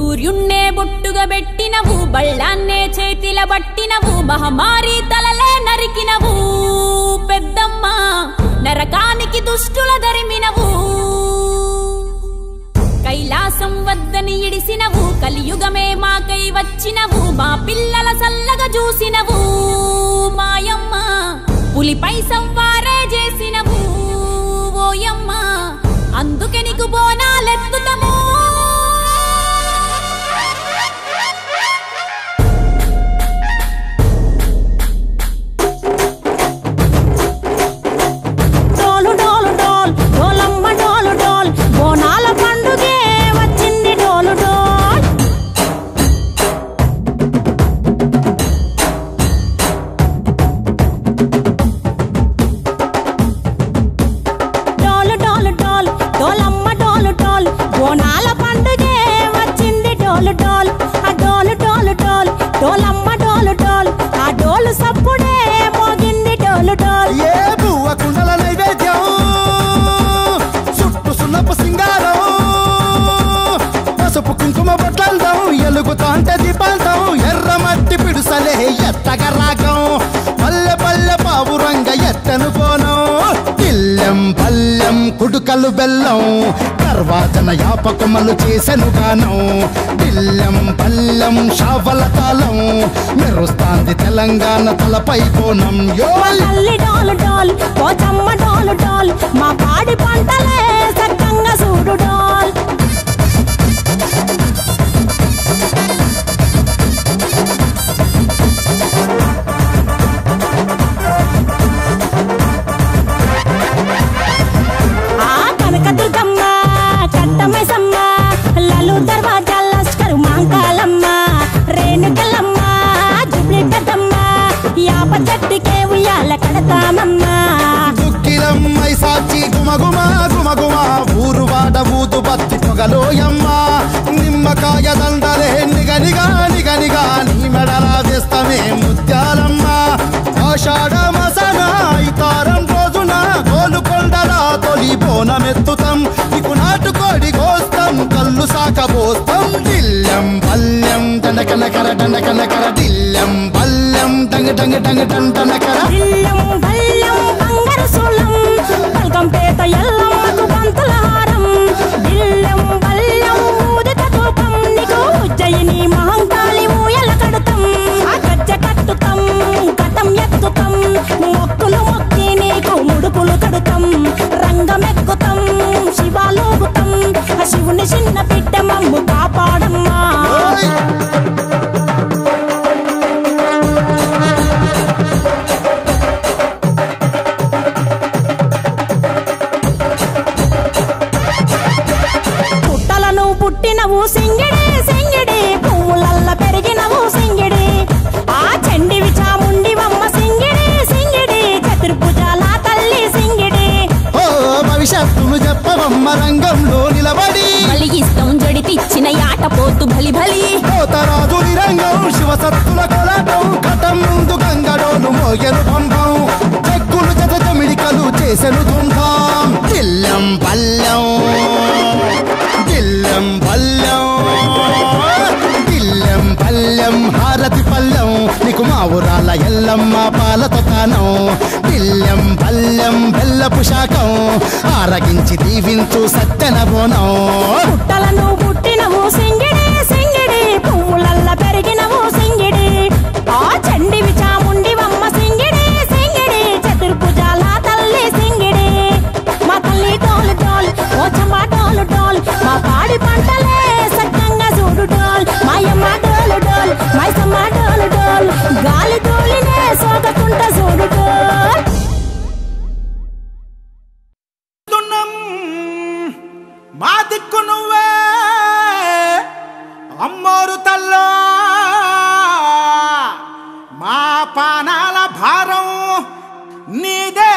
సూర్యున్నే బొట్టుగా పెట్టినవు బళ్ళాన్నే చేతిల పట్టినవు మహమారి తలలే నరికినవు పెద్దమ్మ నరకానికి దుష్టుల దరిమినవు కైలాసం వద్దని ఇడిసినవు కలియుగమే మాకై వచ్చినవు మా పిల్లల సల్లగా చూసినవు మాయమ్మ పులిపై సంవారే చేసినవు ఓయమ్మ అందుకే నీకు బోనాలెత్తుతము కుడుకలు బెల్లం దర్వాజన యాపకమలు చేసెను గానం బిల్లం పల్లెం షావల తాళం మెరుస్తాంది తెలంగాణ తలపై కోణం మా పాడి పంటలే సక్కంగా చూడు డాల్ చెట్టుకే ఉయ్యాల కడతామమ్మా దుక్కిలమ్మై సాచి గుమగుమా గుమగుమా ఊరు వాడ ఊదు బత్తి పొగలోయమ్మ నిమ్మకాయ దండలే నిగనిగా నిగనిగా నీ మెడలా వేస్తమే ముత్యాలమ్మ ఆషాఢ మసన ఇతారం రోజున గోలుకొండలా తొలి బోనమెత్తుతాం నీకు నాటుకోడి కోస్తాం కళ్ళు సాకబోస్తాం దిల్లం పల్లెం దండకనకర దండకనకర దిల్లం పల్లెం డంగ డంగ డంగ డండనకర దిల్లం పల్లెం బంగారు సోలం పల్కంపేట ఎల్లమ్మకు పంతుల హారం దిల్లం పల్లెం ఊదిత ధూపం నీకు ఉజ్జయిని మహంకాళి ఊయల కడుతాం గజ్జ కట్టుతాం కటం ఎత్తుతాం మొక్కులు మొక్కి నీకు ముడుపులు కడుతాం రంగమెక్కుతాం శివాలోగుతాం శివుని చిన్న బిడ్డ మమ్ము కాపాడమ్మా పుట్టినవు సింగిడి సింగిడి పువ్వులల్ల పెరిగినవు సింగిడి ఆ చండివి చాముండివమ్మ సింగిడి సింగిడి చతుర్భుజాల తల్లి సింగిడి ఓ భవిష్యత్తును చెప్పవమ్మ రంగంలో నిలబడి బలిగిస్తాం జడితిచ్చిన యాట పోతు బలి బలి పోతరాజు నిరంగం శివసత్తుల కొలటం కటం ముందు గంగడోను మోయను పంపం చెక్కులు జత జమిడికలు చేసెను దుంభం దిల్లం పల్లెం దిల్లం పల్లెం దిల్లం పల్లెం హారతి పల్లెం నీకు మా ఊరాల ఎల్లమ్మ పాలతో కానం దిల్లం పల్లెం బెల్లపు శాఖం ఆరగించి దీవించు సత్యన బోనం పుట్టలను పుట్టినవు సింగిడి సింగిడి పువ్వులల్ల పెరిగినవు సింగిడి ఆ చండివి చాముండివమ్మ సింగిడి సింగిడి చతుర్భుజాల తల్లి సింగిడి మా తల్లి డోలు డోల్ ఓ చంబా డోలు డోల్ మా పాడి పంటలే సక్కంగా చూడు డోల్ మాయమ్మ డోలు డోల్ మైసమ్మ డోలు డోల్ గాలి డోలినే సోకకుంట చూడు డోల్ మా దిక్కు నువ్వే అమ్మోరు తల్లో మా పానాల భారం నీదే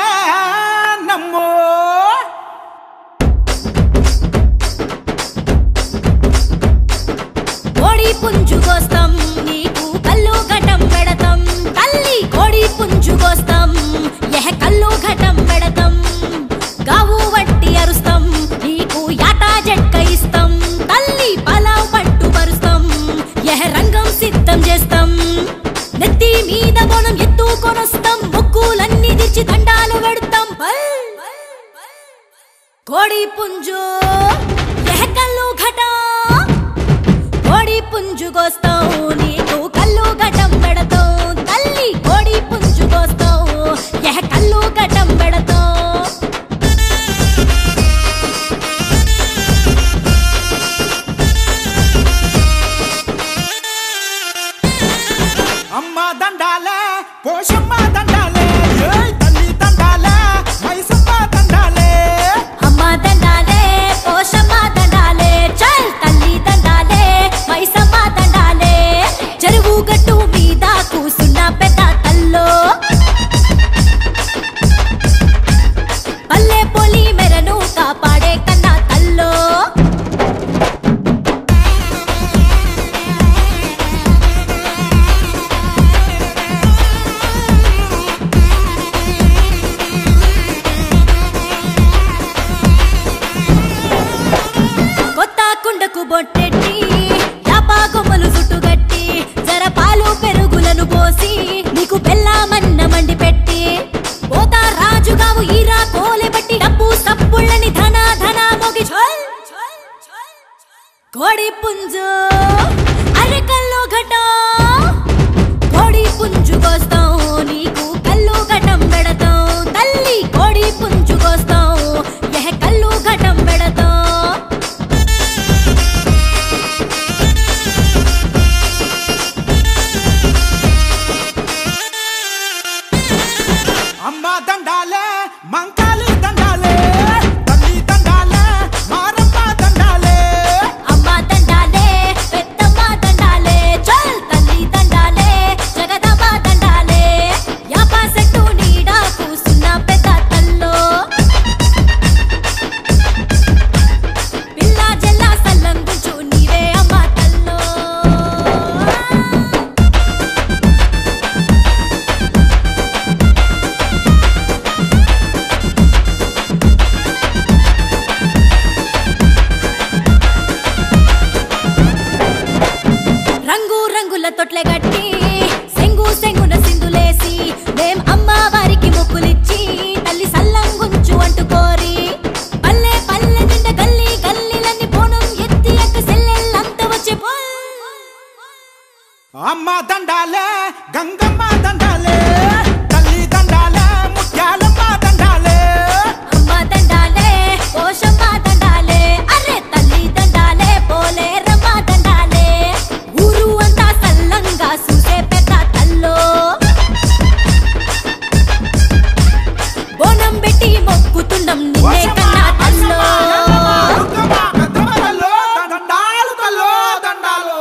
నమ్మో కోడి పుంజుకొస్తాం నీకు కల్లు ఘటం పెడతాం తల్లి కోడి పుంజుకొస్తాం కల్లు ఘటం పెడతాం గావు వట్టి అరుస్తాం నీకు యాటా జట్క ఇస్తాం పిలిచి దండాలు పెడతాం కోడి పుంజు కల్లు ఘట కోడి పుంజు కోస్తావు నీకు కల్లు ఘటం పెడతావు తల్లి కోడి పుంజు కోస్తావు కల్లు ఘటం పెడతావు అమ్మ దండాలే పోషమ్మ దండాలే తల్లి దండాలే మైసమ్మ దండాలే అమ్మ దండాలే పోషమ్మ దండాలే చల్ తల్లి దండాలే మైసమ్మ దండాలే చెరువు గట్టు మీద కూసున్న పెద్ద తల్లో పల్లె పొలి మెరను కాపాడే కన్నా తల్లో బొట్టెట్టి యాపాకొమ్మలు చుట్టుగట్టి జర పాలు పెరుగులను పోసి నీకు బెల్లమన్న మండి పెట్టి పోతా రాజుగావు ఈరా కోలె బట్టి డబ్బు సప్పుళ్ళని ధన ధన మోగి కోడి పుంజు అరకల్లు ఘట కోడి పుంజు కోస్తావు నీకు కల్లు ఘటం పెడతావు తల్లి కోడి పుంజు కోస్తావు కల్లు ఘటం పెడతావు అమ్మ దండాలే మంకాలి దండాలే తల్లి దండాలే మారమ్మ దండాలే అమ్మ దండాలే పెద్దమ్మ దండాలే చల్ తల్లి దండాలే జగదమ్మ దండాలే యాప సెట్టు నీడ కూసున్న పెద్ద తల్లో పిల్ల జల్ల సల్లంగుంచు నీవే అమ్మ తల్లో రంగు రంగుల తొట్లె గట్టి సెంగు సెంగున సింధులేసి మేం అమ్మవారికి మొక్కులిచ్చి తల్లి సల్లంగుంచు అంటూ కోరి పల్లె పల్లె నిండ గల్లీ గల్లీలన్నీ బోనం ఎత్తి ఎక్క సెల్లెళ్ళంత వచ్చి అమ్మ దండాలే గంగమ్మ దండాలే తల్లి దండాలే ముత్యాలమ్మ దండాలే అమ్మ దండాలే పోషమ్మ దండాలే అరే తల్లి దండాలే పోలేరమ్మ దండాలే ఊరు అంతా సల్లంగా చూసే పెద్ద తల్లో బోనం పెట్టి మొక్కుతున్నాం నిన్నే కన్నా తల్లో దండాలు తల్లో దండాలు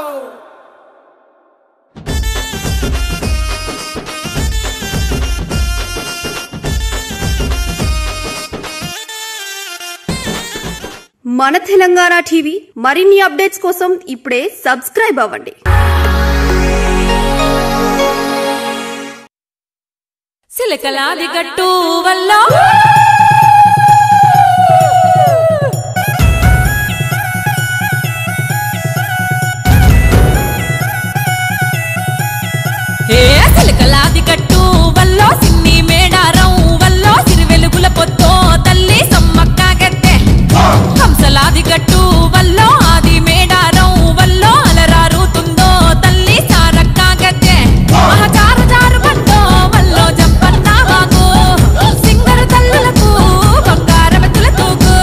మన తెలంగాణ టీవీ మరిన్ని అప్డేట్స్ కోసం ఇప్పుడే సబ్స్క్రైబ్ అవ్వండి. సిలకలాది గట్టు వల్ల సిలకలాది గట్టు వల్ల సిన్ని మేడారం వల్ల సిరి వెలుగుల పొత్తో తల్లి సమ్మక్క గద్దె హంసలాది గట్టు వల్ల ఆది మేడారం వల్ల అలరారుతుందో తల్లి సారక్క గద్దె మహచారు జారు బండో వల్ల జంపన్న వాగు సింగరు తల్లులకు బంగారవతుల తూగు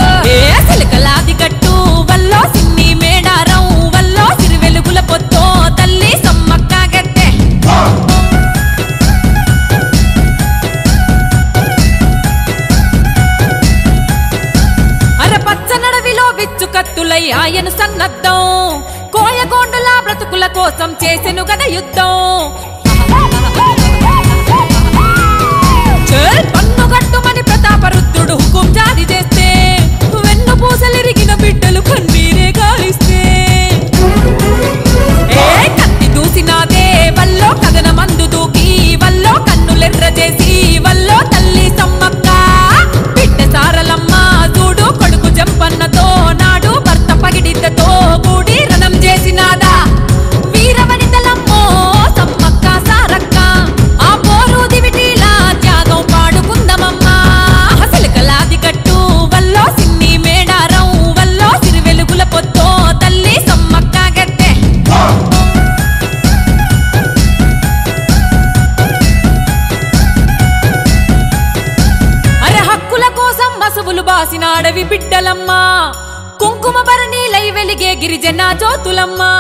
సిలకలాది గట్టు వల్ల సిన్ని మేడారం వల్ల సిరి వెలుగుల పొత్తో తల్లి సమ్మక్క గద్దె కత్తులై ఆయన సన్నద్ధం కోయగోండుల బ్రతుకుల కోసం చేసెను గద యుద్ధం పన్నుగట్టుమని ప్రతాపరుద్రుడు హుకుం జారీ చేస్తే వెన్ను పూసలిరిగిన బిడ్డలు కన్నీరే గాలిస్తే కత్తి దూసినాదే వల్లో కథన మందు దూకి వల్లో కన్నులెర్ర చేసి వల్లో తల్లి సమ్మక్క బిడ్డ సారలమ్మ చూడు కొడుకు జంపన్నతో నాడు భర్త పగిడిద్దతో కూడి రణం చేసినాదా వీరవనితలమ్మో సమ్మక్క సారక్క ఆ పోరు దివిటీలా త్యాగం పాడుకుంది అడవి బిడ్డలమ్మా కుంకుమ భరణీలై వెలిగే గిరిజన జ్యోతులమ్మా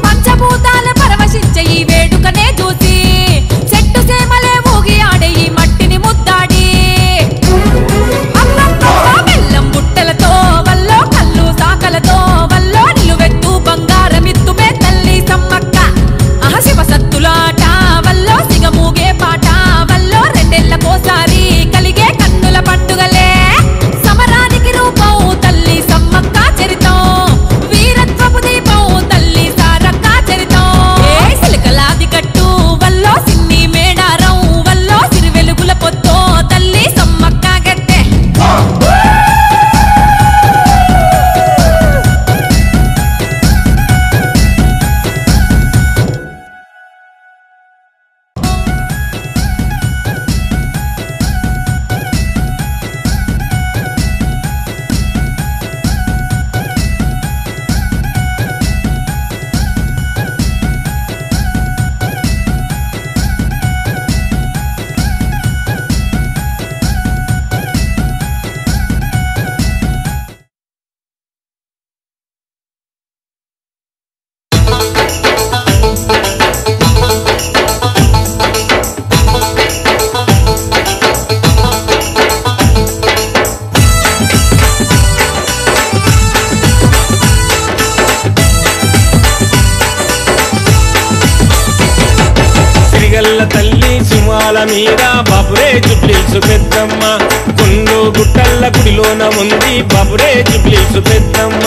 పంచభూతాల పరవశించే ఈ వేడుకనే చూసి చెట్టు సేమలే ఊగి ఆడే ఈ మట్టిని ముద్దాడి బెల్లం బుట్టలతో వల్లో కళ్ళు సాకలతో వల్లో నిలువెత్తు బంగారమిత్తుమే తల్లి సమ్మక్క శివ సత్తులాట వల్లో సిగమూగే పాట వల్లో రెండేళ్లకోసారి కలిగే కన్నుల పండుగలే సమరానికి రూపం తల్లి సమ్మక్క చరితం వీరత్వపు దీపం తల్లి సారక్క చరితం సిలకలాది కట్టు వల్లో సిన్ని మేడారం వల్లో సిరి వెలుగుల పొత్తో తల్లి సమ్మక్క గట్టె తల్లి సింహాల మీద బాపురే జుబ్లీసు పెద్దమ్మ గుండు గుట్టల్ల గుడిలోన ఉంది బాపురే జుబ్లీసు పెద్దమ్మ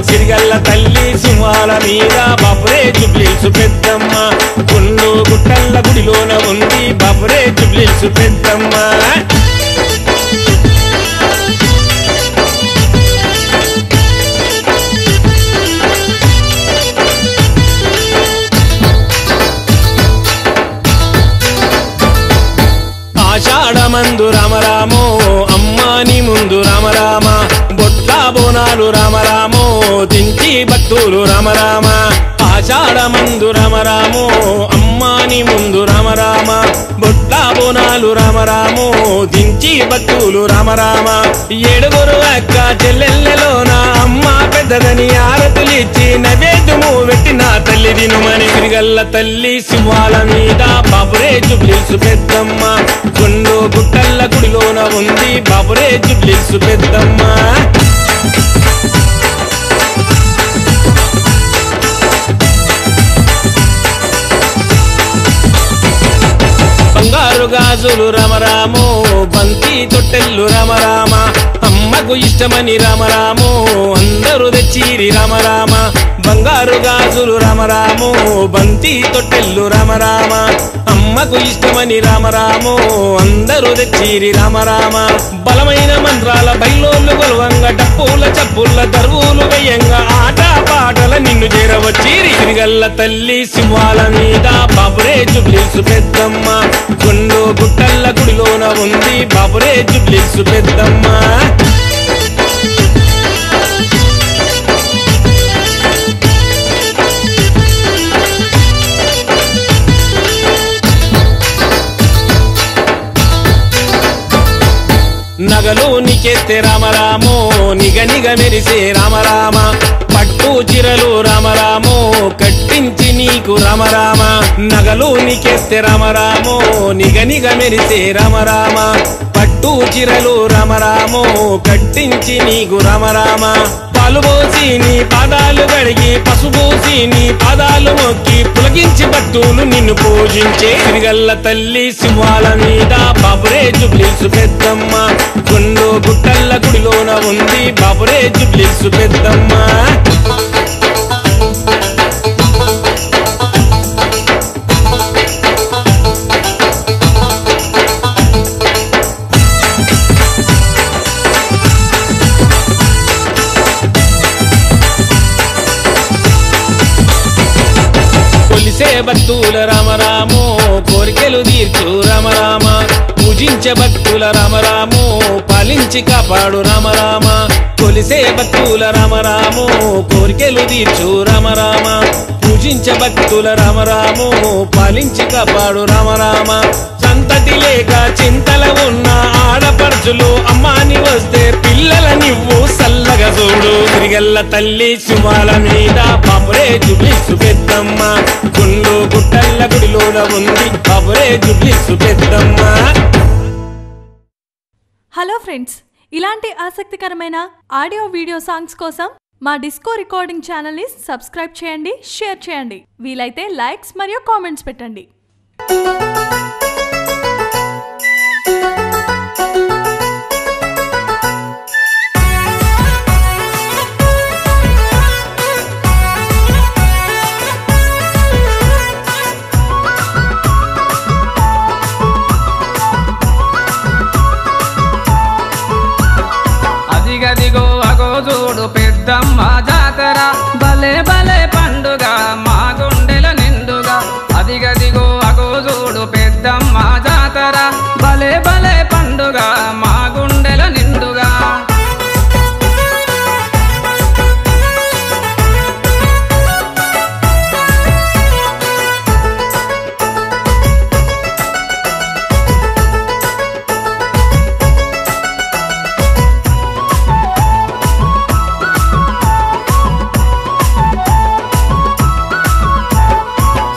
సిరిగల్ల తల్లి సింహాల మీద బాపురే జుబ్లీసు పెద్దమ్మ గుండు గుట్టల్ల గుడిలోన ఉంది బాపురే జుబ్లీసు పెద్దమ్మ ఆషాఢమందు రామరామో అమ్మాని ముందు రామరామ బొట్ల బోనాలు రామరామో దించి భక్తులు రామరామ ఆషాఢమందు రామరామో అమ్మాని ముందు రామరామ బొట్ల బోనాలు రామరామో దించి భక్తులు రామరామ ఏడుగురు అక్క చెల్లెళ్ళలోన అమ్మ పెద్దదని ఆరతులిచ్చి నైవేద్యము పెట్టిన తల్లి దినుమని సిరిగల్ల తల్లి సింహాల మీద బాపురే జుబ్లీసు పెద్దమ్మ గుండు గుట్టల్ల గుడిలోన ఉంది బాపురే జుబ్లీసు పెద్దమ్మ బంగారు గాజులు రామరామో బంతి తొట్టెల్లు రామరామ అమ్మకు ఇష్టమని రామరామో అందరూ తెచ్చిరి రామరామ బంగారు గాజులు రామరామో బంతి తొట్టెల్లు రామరామ అమ్మకు ఇష్టమని రామరామో అందరూ తెచ్చిరి రామరామ బలమైన మంత్రాల బైలోళ్ళు గొలవంగా డప్పుల చప్పుల దరువులు వెయ్యంగా ఆట పాటల నిన్ను చేరవచ్చిరి సిరిగల్ల తల్లి సింహాల మీద బాపురే జుబ్లీసు పెద్దమ్మ గుండు గుట్టల్ల గుడిలోన ఉంది బాపురే జుబ్లీసు పెద్దమ్మ నగలు నీకెత్తే రామరామో నిగ నిగ మెరిసే రామరామ పట్టు చిరలు రామరామో కట్టించి నీకు రామరామ నగలు నీకెత్తే రామరామో నిగ నిగ మెరిసే రామరామ పట్టు చిరలు రామరామో కట్టించి నీకు రామరామ పాలు పోసి నీ పాదాలు కడిగి పసుపోసి నీ పాదాలు మొక్కి పులగించి భక్తులు నిన్ను పూజించే సిరిగల్ల తల్లి సింహాల మీద బాపురే జుబ్లీసు పెద్దమ్మ గుండు గుట్టల్ల గుడిలోన ఉంది బాపురే జుబ్లీసు పెద్దమ్మ కొలిసే భక్తుల రామరామో కోరికలు తీర్చు రామరామ పూజించే భక్తుల రామరామో పాలించి కాపాడు రామరామ కొలిసే భక్తుల రామరామో కోరికలు తీర్చు రామరామ పూజించే భక్తుల రామరామో పాలించి కాపాడు రామరామ సంత సంతతి లేక చింతల ఉన్న ఆడపడుచులు అమ్మాని వస్తే పిల్లల నివ్వు సల్లగా చూడు తిరిగల్ల తల్లి శుభాల మీద బాపురే జుబ్లిసు పెద్దమ్మ గుండు గుట్టల్ల గుడిలోన ఉంది బాపురే జుబ్లిసు పెద్దమ్మ. హలో ఫ్రెండ్స్, ఇలాంటి ఆసక్తికరమైన ఆడియో వీడియో సాంగ్స్ కోసం మా డిస్కో రికార్డింగ్ ఛానల్ని సబ్స్క్రైబ్ చేయండి, షేర్ చేయండి, వీలైతే లైక్స్ మరియు కామెంట్స్ పెట్టండి. అదిగదిగో అగో చూడు పెద్దమ్మ జాతర భలే భలే పండుగ మా గుండెల నిండుగా అదిగదిగో అగో చూడు పెద్దమ్మ జాతర భలే భలే పండుగ మా గుండెల నిండుగా.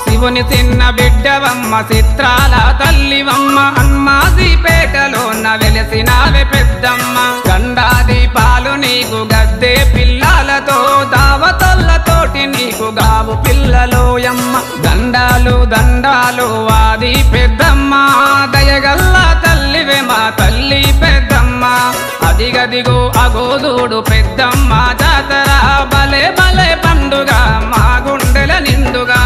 శివుని చిన్న బిడ్డవమ్మ చిత్రాల తల్లివమ్మ అమ్మాజీపేటలోన వెలిసినావే పెద్దమ్మ గండాది పాలు నీకు గద్దె పిల్లలతో దావతల్లతోటి నీకు గావు పిల్లలోయమ్మ దండాలు దండాలు వాది పెద్దమ్మ దయగల్ల తల్లివే మా తల్లి పెద్దమ్మ అదిగదిగో అగోదూడు పెద్దమ్మ జాతర భలే భలే పండుగ మా గుండెల నిండుగా.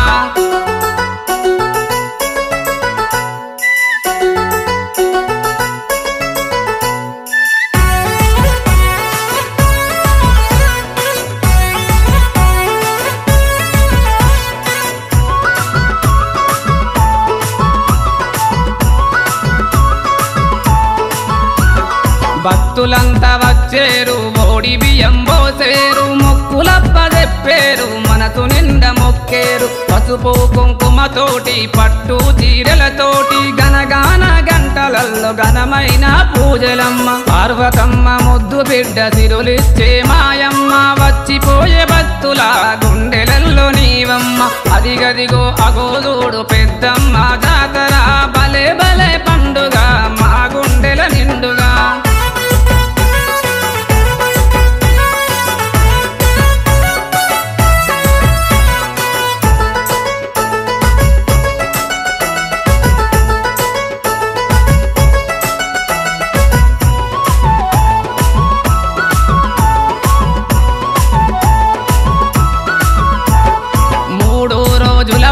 భక్తులంతా వచ్చేరు ఓడి బియ్యం పోసేరు మొక్కులప్ప చెప్పేరు మనసు నిండా మొక్కేరు పసుపు కుంకుమతోటి పట్టు చీరలతోటి గనగాన గంటలల్లో ఘనమైన పూజలమ్మ పార్వతమ్మ ముద్దు బిడ్డ సిరులిచ్చే మాయమ్మ వచ్చిపోయే భక్తుల గుండెలల్లో నీవమ్మ అదిగదిగో అగోదూడు పెద్దమ్మ జాతర భలే భలే పండుగ మా గుండెల నిండుగా.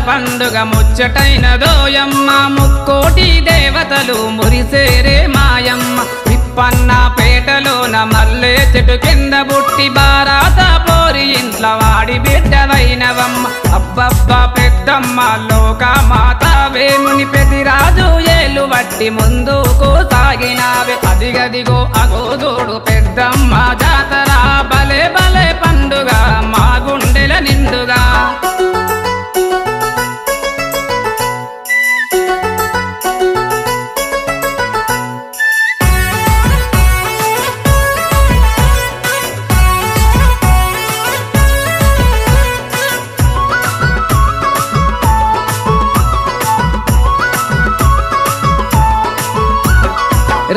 పండుగ ముచ్చటైన దోయమ్మ ముక్కోటి దేవతలు మురిసేరే మాయమ్మ విప్పన్న పేటలోన మల్లె చెట్టు కింద బుట్టి బారాత పోరి ఇంట్లో వాడి బిడ్డవైనవమ్మ అబ్బబ్బ పెద్దమ్మ లోక మాత వేముని పెదిరాజు ఏలు వట్టి ముందుకు సాగినావే అదిగదిగో అగోదోడు పెద్దమ్మ జాతర భలే భలే పండుగ మా గుండెల నిండుగా.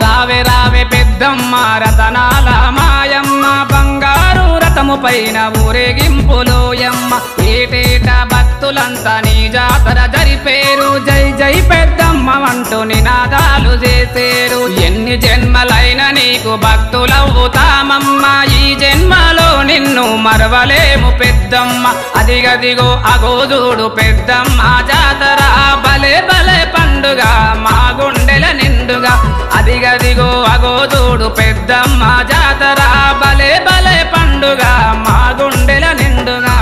రావే రావే పెద్దమ్మ రతనాల మాయమ్మ బంగారు రథము పైన ఊరేగింపులోయమ్మ ఏటేటా భక్తులంతా నీ జాతర జరిపేరు జై జై పెద్దమ్మ అంటూ నినాదాలు చేసేరు ఎన్ని జన్మలైన నీకు భక్తులవుతామమ్మ ఈ జన్మలో నిన్ను మరవలేము పెద్దమ్మ అదిగదిగో అగోదూడు పెద్దమ్మ జాతర భలే భలే పండుగ మా గుండెల నిండుగా అదిగదిగో అగోదూడు పెద్దమ్మ జాతర భలే భలే పండుగ మా గుండెల నిండుగా.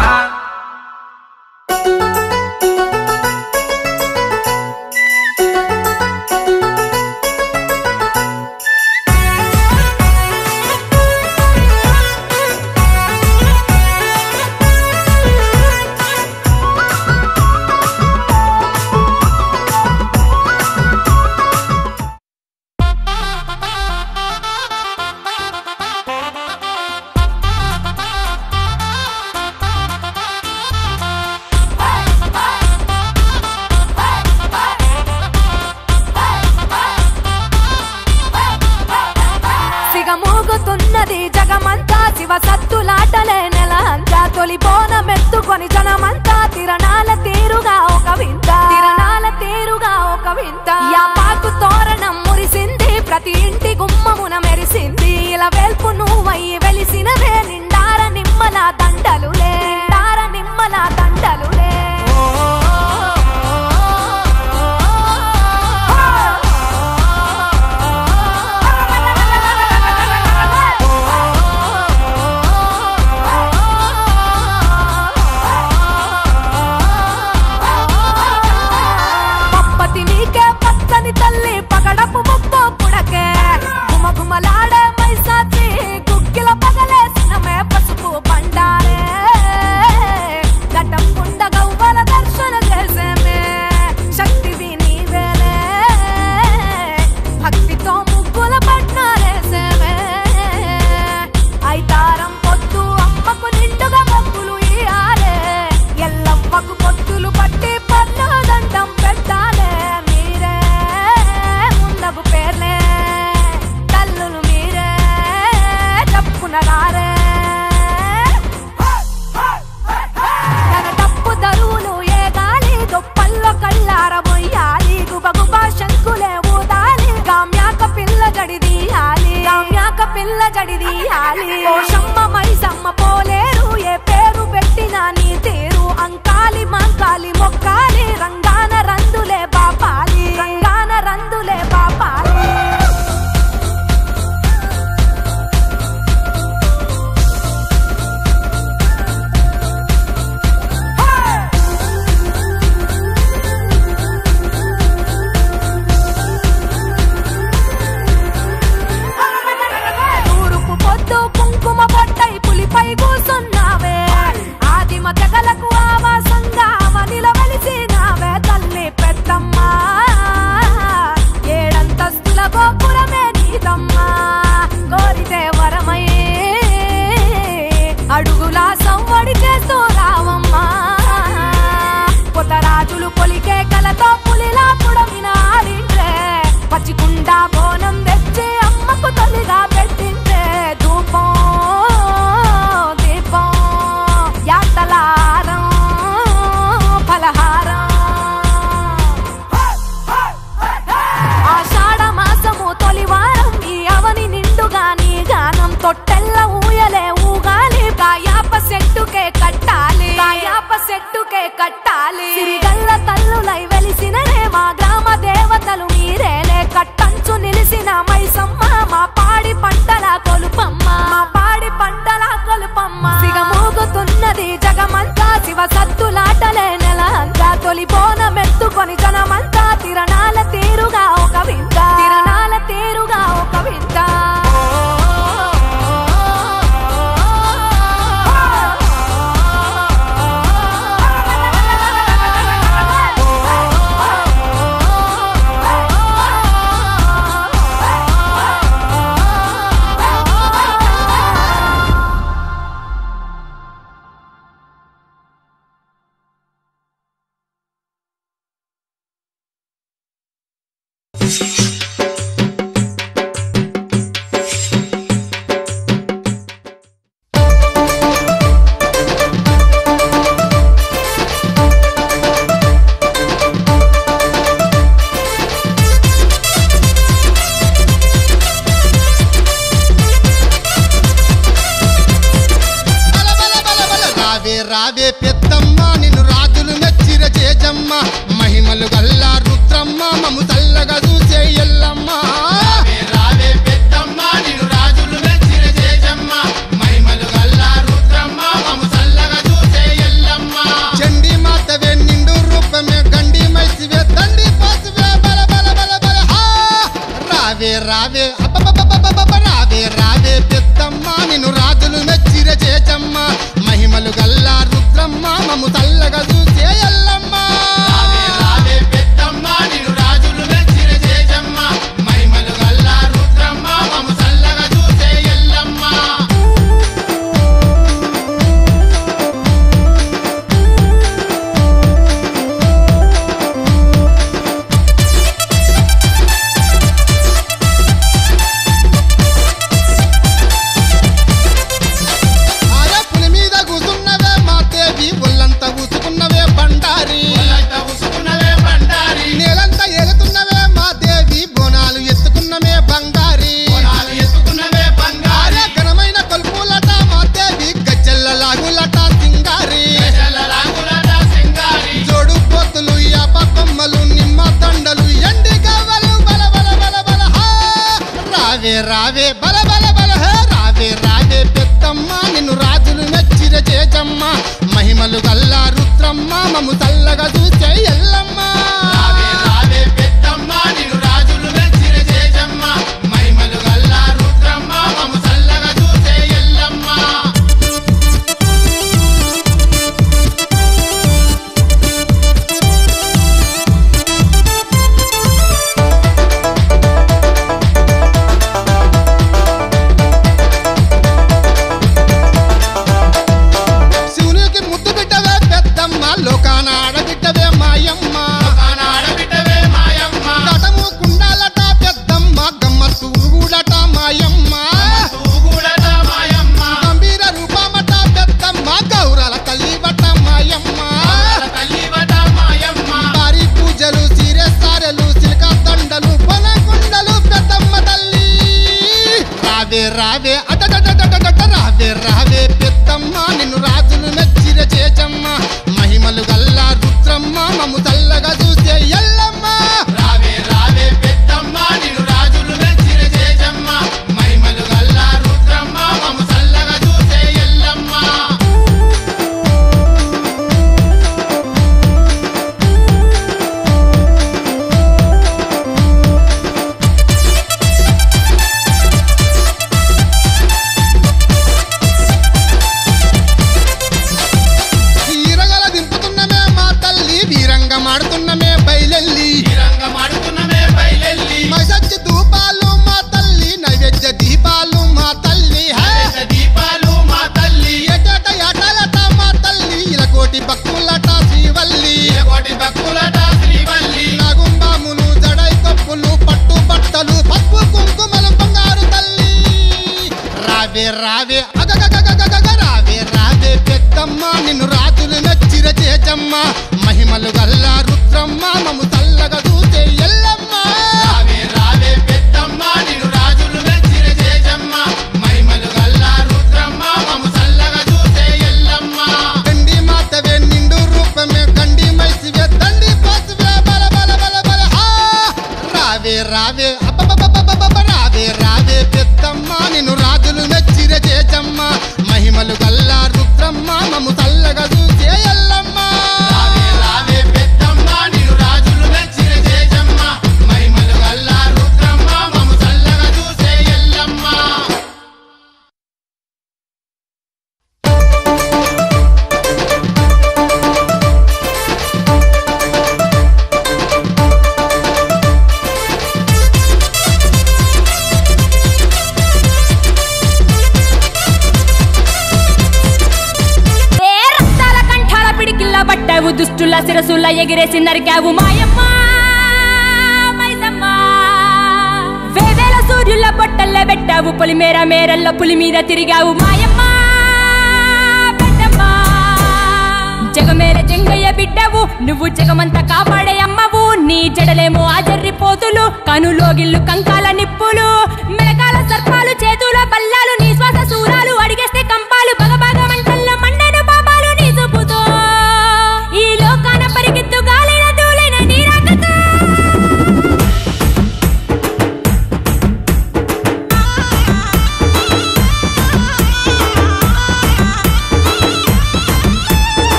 జగమంతా శివ సత్తులాటలే నెల అంతా తొలి బోనమెత్తుకొని జనమంతా తిరణాల తీరుగా ఒక వింత యాపాకు తోరణం మురిసింది ప్రతి ఇంటి గుమ్మమున మెరిసింది ఇలా వెల్పు నువ్వయ్యి వెలిసినవే నిండార నిమ్మల దండలులే పప్పతి నీకే పచ్చని తల్లి పగడపు ముప్పో పుడకే గుమగుమలాడే మైసాచి గుక్కిల పగలేసినమే పసుపు బండారే గడ్డం కుండ గవ్వల దర్శన చేసేమే శక్తివి నీవేలే భక్తితో ముగ్గుల పట్నాలేసేమే ఐతారం పొద్దు అమ్మకు నిండుగా మొక్కులు ఇయాలే ఎల్లవ్వకు పొత్తులు పట్టి పన్ను దండం పెట్టాలే మీరే ముందగు పేర్లే తల్లులు మీరే చెప్పునగారే తన తప్పు దరువులు ఏ గాలి గొప్పల్లో కళ్ళారబోయాలి గుబగుబ శంకులే ఊదాలి కామ్యాక పిల్ల జడిదీయాలి పోషమ్మ మైసమ్మ పోలేరు ఏ పేరు పెట్టినా నీ తీరు అంకాలి మంకాలి మొక్కాలి రంగాన రందులే బాపాలి తూరుపు పొద్దు కుంకుమ బొట్టై పులిపై కూసున్నావే ఆదిమ తెగలకు ఆవాసంగా మనిలో వెలిసినావే తల్లి పెద్దమ్మ ఏడంతస్తుల గోపురమే నీదమ్మా కోరితే వరమై అడుగులా సంవడి చేస్తూ రావమ్మా కొత్తరాజులు పొలికే కలతో పులిలా పుడమిన ఆడిండ్రే పచ్చికుండా బోనం తెచ్చి అమ్మకు తొలిగా పెట్టిండ్రే ధూపం దీపం యాతలారం ఫలహారం ఆషాఢ మాసము తొలివారం ఈ అవని నిండుగా నీ గానం తొట్టెల్ల ఊయలే ఊగాలి కాయాప చెట్టుకే కట్టాలి సిరిగల్ల తల్లులై వెలిసిననే మా గ్రామ దేవతలు మీరేలే కట్టంచు నిలిసిన మైసమ్మ మా పాడి పంటల కొలుపమ్మ సిగమూగుతున్నది జగమంతా శివ సత్తులాటలే నెల అంతా తొలి బోనమెత్తుకొని జనమంతా తిరణాల తీరుగా ఒక వింత రావే పెద్దమ్మ నిన్ను రాజులు మెచ్చిర చేజమ్మ మహిమలు గల్లా రుద్రమ్మ మము చల్లగా చూసే ఎల్లమ్మ రావే పెద్దమ్మ నిన్ను రాజులు మెచ్చిర చేజమ్మ మహిమలు గల్లా రుద్రమ్మ మము చల్లగా చూసే ఎల్లమ్మ చండి మాతవే నిండు రూపమే గండి మైసివే దండి పాసువే బల బల బల బల హా రావే రావే రావే రావే పెద్దమ్మ నిన్ను రాజులు మెచ్చిర చేజమ్మ మహిమలు గల్లా రుద్రమ్మ మము చల్లగా చూసే ఎల్లమ్మ రావే పెద్దమ్మ నిన్ను రాజులు మెచ్చిర చేజమ్మ మహిమలు గల్లా రుద్రమ్మ మము చల్లగా చూసే ఎల్లమ్మ రావే రావే బల బల బల రావే రావే పెద్దమ్మ నిన్ను రాజులు మెచ్చిర చేజమ్మ మహిమలు గల్లా రుద్రమ్మ మము చల్లగా చూసే ఎల్లమ్మ రావే రావే పెద్దమ్మ నిన్ను రాజులు మెచ్చిర చేజమ్మ మహిమలు గల్లా రుద్రమ్మ మము చల్లగా చూసే ఎల్లమ్మ లోకాన ఆడబిడ్డవే మాయమ్మ గటము కుండాలట పెద్దమ్మ గమ్మత్తు ఊగుడట మాయమ్మ గంభీర రూపమట పెద్దమ్మ గౌరల తల్లివట మాయమ్మ భారీ పూజలు సీరెసారెలు సిల్క దండలు పొనకుండలు పెద్దమ్మ తల్లి రావే రావే అటటటటట రావే రావే పెద్దమ్మ నిన్ను రాజులు మెచ్చిర చేజమ్మ మహిమలు గల్లా రుద్రమ్మ మము చల్లగా చూసే ఎల్లమ్మ రావే రావే పెద్దమ్మ నిన్ను రాజులు మెచ్చిర చేజమ్మ మహిమలు గల్లా రుద్రమ్మ మము చల్లగా చూసే ఎల్లమ్మ మాడుతున్నమే బయలెల్లి మసచ్చి ధూపాలు మా తల్లి నైవేద్య దీపాలు మా తల్లి ఎటట ఎటలట మా తల్లి ఇలకోటి భక్తులట శ్రీవల్లి నాగుంబాములు జడై కప్పులు పట్టు బట్టలు పసుపు కుంకుమలు బంగారు తల్లి రావే రావే అగగగగగగ రావే రావే పెద్దమ్మ నిన్ను రాజులు మెచ్చిర చేజమ్మ మహిమలు గల్లా రుద్రమ్మ మము చల్లగా చూసే ఎల్లమ్మ రావే రావే పెద్దమ్మ నిన్ను రాజులు మెచ్చిర చేజమ్మ మహిమలు గల్లా రుద్రమ్మ మము చల్లగా చూసే ఎల్లమ్మ దండి మాతవే నిండు రూపమే కండి మైసివే దండి పాసువే బల బల బల బల రావే రావే అబ్బబ్బబ్బబ్బబ్బ రావే రావే పెద్దమ్మ నిన్ను రాజులు మెచ్చిర చేజమ్మ మహిమలు గల్లా రుద్రమ్మ మము చల్లగా చూసే ఎల్లమ్మ దుష్టుల శిరసుల ఎగిరేసి నరికావు మాయమ్మ మైసమ్మ వేవేల సూర్యుల బొట్టల్లే పెట్టావు పొలిమేర మేరల్లో పులి మీద తిరిగావు మాయమ్మ పెద్దమ్మ జగమేర జంగయ్య బిడ్డవు నువ్వు జగమంతా కాపాడే అమ్మవు నీ జడలేమో ఆజర్రి పోతులు కనులోగిల్లు కంకాల నిప్పులు మెలకాల సర్పాలు చేతుల బల్లాలు నీ శ్వాస సూరాలు అడిగేస్తే కంపాలు బగబాగ మంటల్లో మండను పాపాలు నీ చూపుతో ఈ లోకాన పరిగెత్తు గాలిన దూలైన నీరాకతో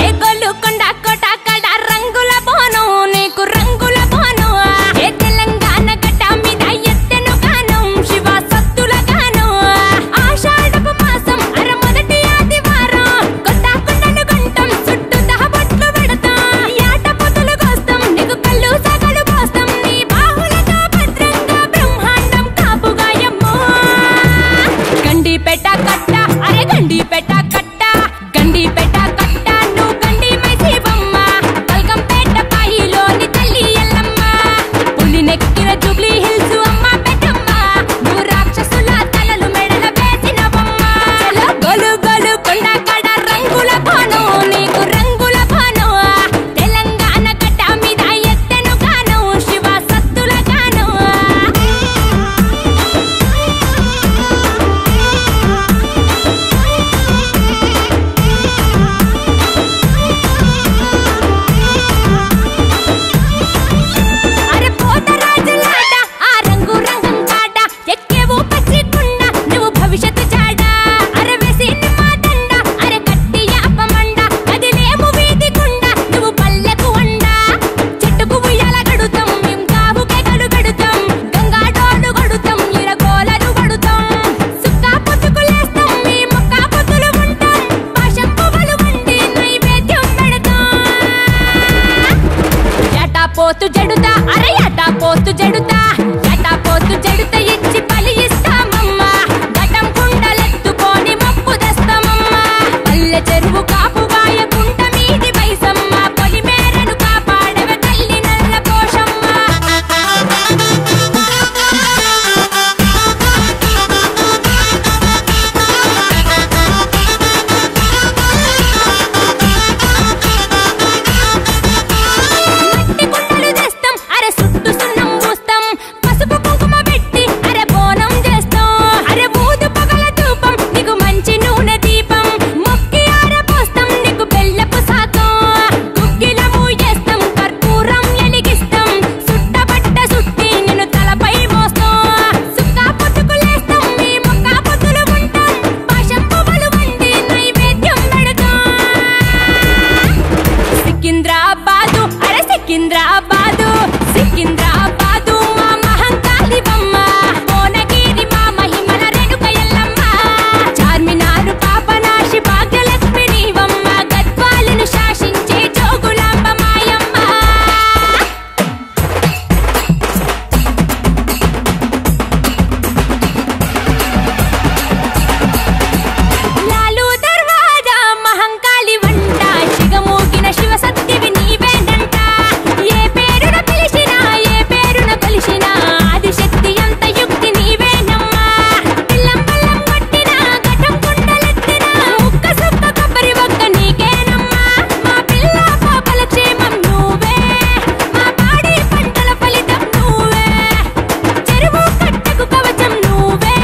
ఏ గొల్లు కొండ కోట కడ రంగుల బోనం నీకు రంగుల బోనం ఏ తెలంగాణ గడ్డ మీద ఎత్తెను గానం శివ పోతు జడుతా అరే అటా పోతు జడుతా యటా పోతు జడుతా ఇచ్చి బలి ఇస్తామమ్మా గటం కుండలెత్తుకొని మప్పు తెస్తామమ్మా పల్లె చెరువు కాపు వాయ కుంట మీది పైసమ్మ పొలి మేరను కాపాడవ తల్లి నల్ల పోషమ్మ సికింద్రాబాదు మా మహంకాళి బొమ్మ కోనగిరి మా మహిమల రేణుక ఎల్లమ్మ చార్మినారు పాపనాశి భాగ్యలక్ష్మి నీవమ్మ గద్వాలను శాసించే జోగులాంబ మాయమ్మ లాలు దర్వాజా మహంకాళి వంట శిగమూగిన శివ సత్యవి నీవేనంట ఏ పేరున పిలిచినా ఏ పేరున కొలిచినా ఆదిశక్తి అంత యుక్తి నీవేనమ్మా పిల్లం పల్లం కొట్టినా ఘటం కుండలెత్తినా ముక్క సుక్క కొబ్బరి ఒక్క నీకేనమ్మా మా పిల్ల పాపల క్షేమం నువ్వే మా పాడి పంటల ఫలితం నువ్వే చెరువు కట్టకు కవచం నువ్వే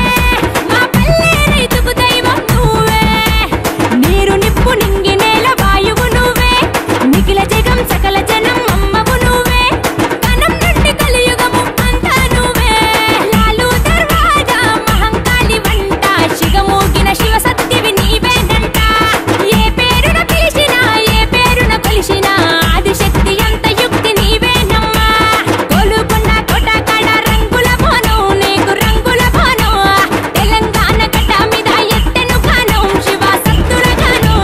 మా పల్లె రైతుకు దైవం నువ్వే నీరు నిప్పు నింగి నేల వాయువు నువ్వే నిఖిల జగం సకల జనం అమ్మవు నువ్వే కనం నుండి కలియుగము అంతా నువ్వే లాలు దర్వాజా మహంకాళి వంట శిగమూగిన శివ సత్యవి నీవేనంట ఏ పేరున పిలిచినా ఏ పేరున కొలిచినా ఆదిశక్తి అంత యుక్తి నీవేనమ్మా కోలుకున్న కోటకాడ రంగుల బోనం నీకు రంగుల బోనం తెలంగాణ గడ్డ మీద ఎత్తెను గానం శివ సత్తుల గానం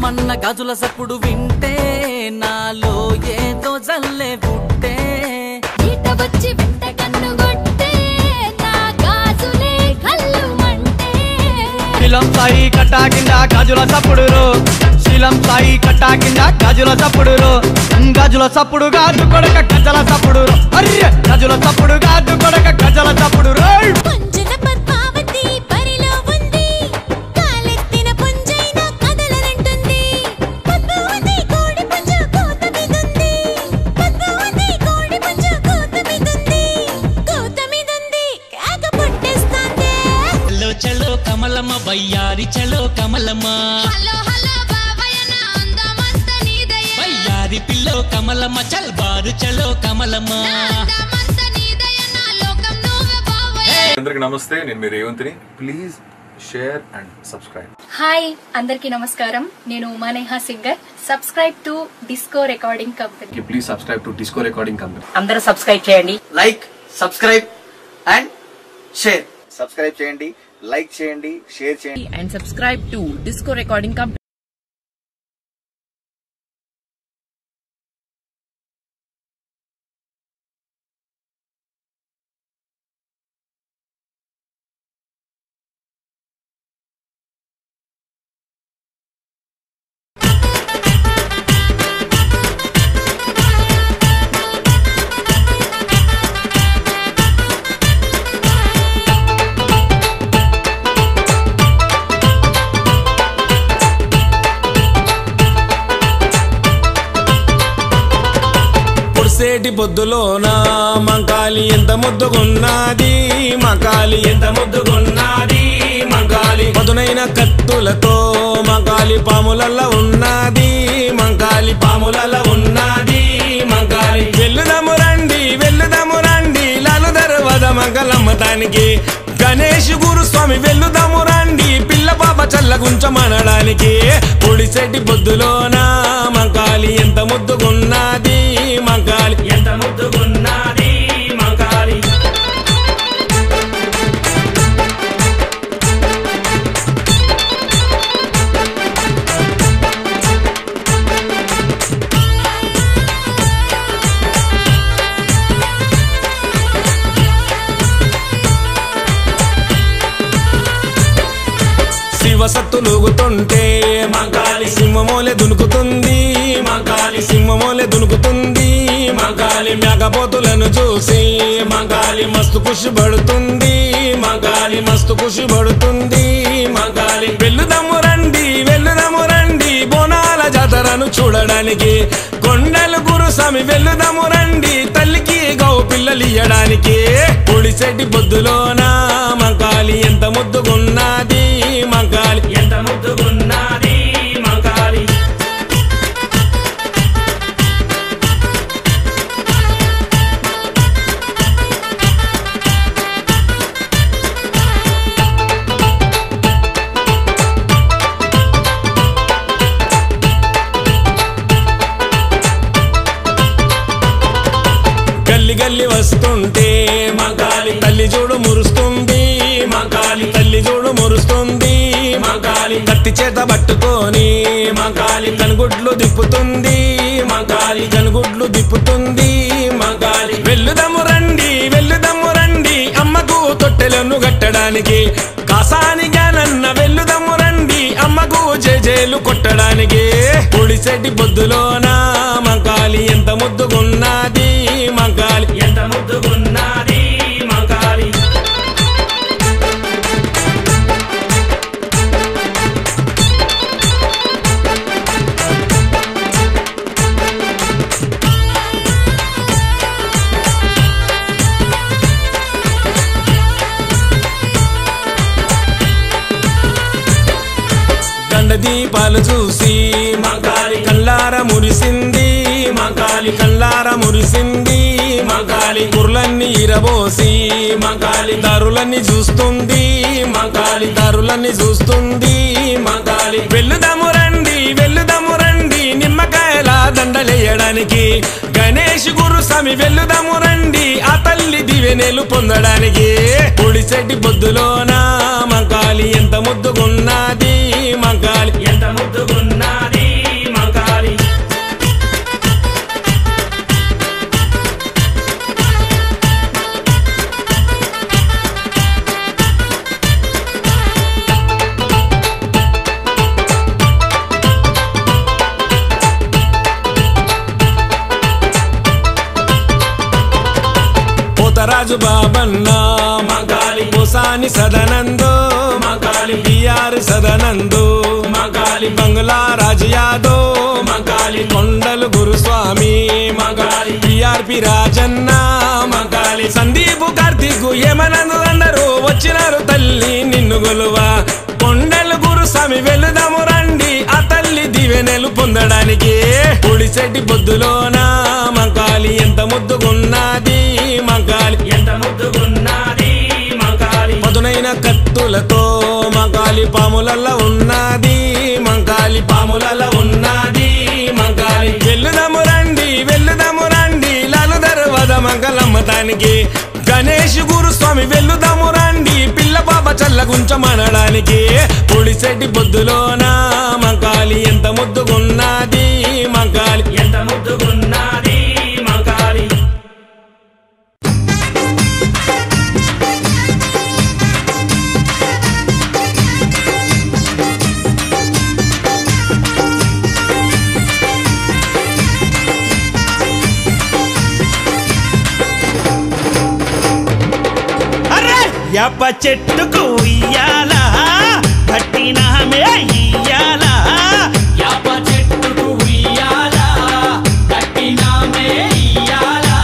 మన్న గాజుల సప్పుడు వింటే నాలో ఏదో జల్లే పుట్టే ఈట వచ్చి వెంట కన్ను గొట్టే నా గాజులే కళ్ళు మంటే శీలం సాయి కట్టా కింద గాజుల సప్పుడు శీలం సాయి కట్టా కింద గాజుల సప్పుడు గాజుల సప్పుడు గాజు కొడక గజల సప్పుడు అర్రె గాజుల సప్పుడు గాజు కొడక గజల సప్పుడు పుంజుల పద్మావతి పరిలో ఉంది కాలెత్తిన పుంజైన కదలనంటుంది పద్మావతి కోడి పుంజు కోత మీదుంది పద్మావతి కోడి పుంజు కోత మీదుంది కేక పుట్టేస్తాంది చలో చలో కమలమ్మ బయ్యారి చలో కమలమ్మ హలో హలో బాబాయ్ నా అందమంత నీదయే బయ్యారి పిల్లో కమలమ్మ చల్ బారు చలో కమలమ్మ అందమంత నీదయే నా లోకం నువ్వే బాబాయ్ అందరికి నమస్తే నేను మీ రేవంత్ని please share and subscribe hi అందరికీ నమస్కారం నేను Umaneha singer subscribe to Disco Recording Company please subscribe to Disco Recording Company అందరూ సబ్స్క్రైబ్ చేయండి like subscribe and share subscribe చేయండి లైక్ చేయండి షేర్ చేయండి and subscribe to Disco Recording Company. పొడిసెట్టి పొద్దులోన మంకాలి ఎంత ముద్దుగున్నది మంకాలి ఎంత ముద్దుగున్నది మంకాలి పదునైన కత్తులతో మంకాలి పాములల్ల ఉన్నది మంకాలి పాములల్ల ఉన్నది మంకాలి వెల్లుదము రండి లాలు దర్వాజ మంగళమ్మతానికి గణేష్ గురుస్వామి వెల్లుదము రండి పిల్ల పాప చల్లగుంచమనడానికి పొడిసెట్టి పొద్దులోన మంకాలి ఎంత ముద్దుగున్నది మంకాలి ఎంత ముద్దుగున్నది మంకాలి శివసత్తులుగుతుంటే మంకాలి సింహమోలే దునుకుతుంది మంకాలి సింహమోలే దునుకుతుంది మంకాలి మేకపోతులను చూసి మంకాలి మస్తు ఖుషి పడుతుంది మంకాలి మస్తు ఖుషి పడుతుంది మంకాలి వెల్లుదము రండి బోనాల జాతరను చూడడానికి కొండలు గురుస్వామి వెల్లుదము రండి తల్లికి గౌ పిల్లలు ఇయ్యడానికి పొడిసెట్టి పొద్దులోన మంకాలి ఎంత ముద్దుగున్నది మంకాలి ఎంత ముద్దుగున్నది మంకాలి గల్లి వస్తుంటే మంకాలి తల్లి చూడు మురుస్తుంది మంకాలి తల్లి చూడు మురుస్తుంది మంకాలి కత్తి చేత పట్టుకొని మంకాలి కనుగుడ్లు దిప్పుతుంది మంకాలి కనుగుడ్లు దిప్పుతుంది మంకాలి వెల్లుదము రండి అమ్మకు తొట్టెలను కట్టడానికి కాసాని గానన్న వెల్లుదము రండి అమ్మకు జేజేలు కొట్టడానికి పొడిసెట్టి పొద్దులోన మంకాలి ఎంత ముద్దుగున్నది మంకాలి ఎంత ముద్దుగున్నది మంకాలి దీపాలు చూసి మంకాలి కల్లార మురిసింది మంకాలి కల్లార మురిసింది మంకాలి కుర్లన్నీ ఇరబోసి మంకాలి దారులన్నీ చూస్తుంది మంకాలి దారులన్నీ చూస్తుంది మంకాలి వెల్లుదము రండి నిమ్మకాయల దండలేయడానికి గణేష్ గురుస్వామి వెల్లుదము రండి ఆ తల్లి దివెనెలు పొందడానికి పొడిసెట్టి పొద్దులోన మంకాలి ఎంత ముద్దుగున్నది మంకాలి ఎంత ముద్దుగున్నది మంకాలి పోతరాజు బాబన్న మంకాలి పోసాని సదనందో మంకాలి బిఆర్ సదనందో మంకాలి బంగ్లా రాజు యాదో మంకాలి కొండలు గురుస్వామి మంకాలి బిఆర్పి రాజన్న మంకాలి సందీపు కార్తీకు ఏమనందు అందరూ వచ్చినారు తల్లి నిన్ను గొలువా కొండలు గురుస్వామి వెల్లుదము రండి ఆ తల్లి దివెనెలు పొందడానికి పొడిసెట్టి పొద్దులోన మంకాలి ఎంత ముద్దుగున్నది మంకాలి ఎంత ముద్దుగున్నది మంకాలి పదునైన కత్తులతో మంకాలి పాములల్ల ఉన్నది మంకాలి పాములల్ల ఉన్నది మంకాలి వెల్లుదము రండి లాలు దర్వాజ మంగళమ్మతానికి గణేష్ గురుస్వామి వెల్లుదము రండి పిల్ల పాప చల్లగుంచమనడానికి పొడిసెట్టి పొద్దులోన మంకాలి ఎంత ముద్దుగున్నది మంకాలి ఎంత ముద్దుగున్నది మంకాలి యాప చెట్టుకు ఇయ్యాలా కట్టినామే ఇయ్యాలా యాప చెట్టుకు ఇయ్యాలా కట్టినామే ఇయ్యాలా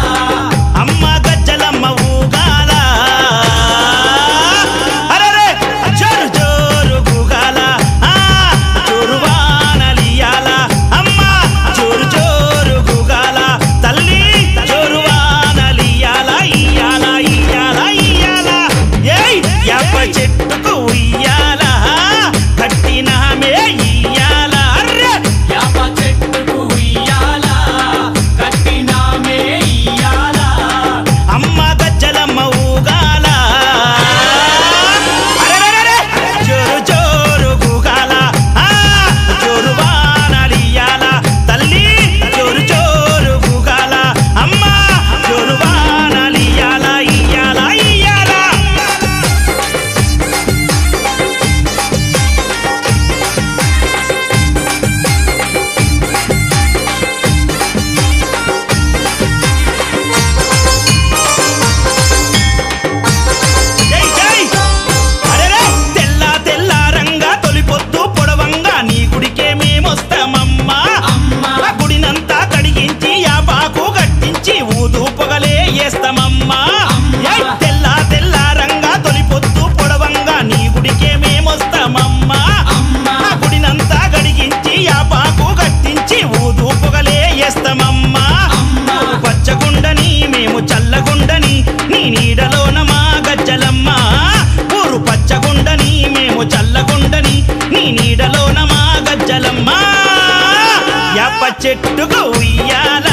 చెట్టుకు ఉయ్యాల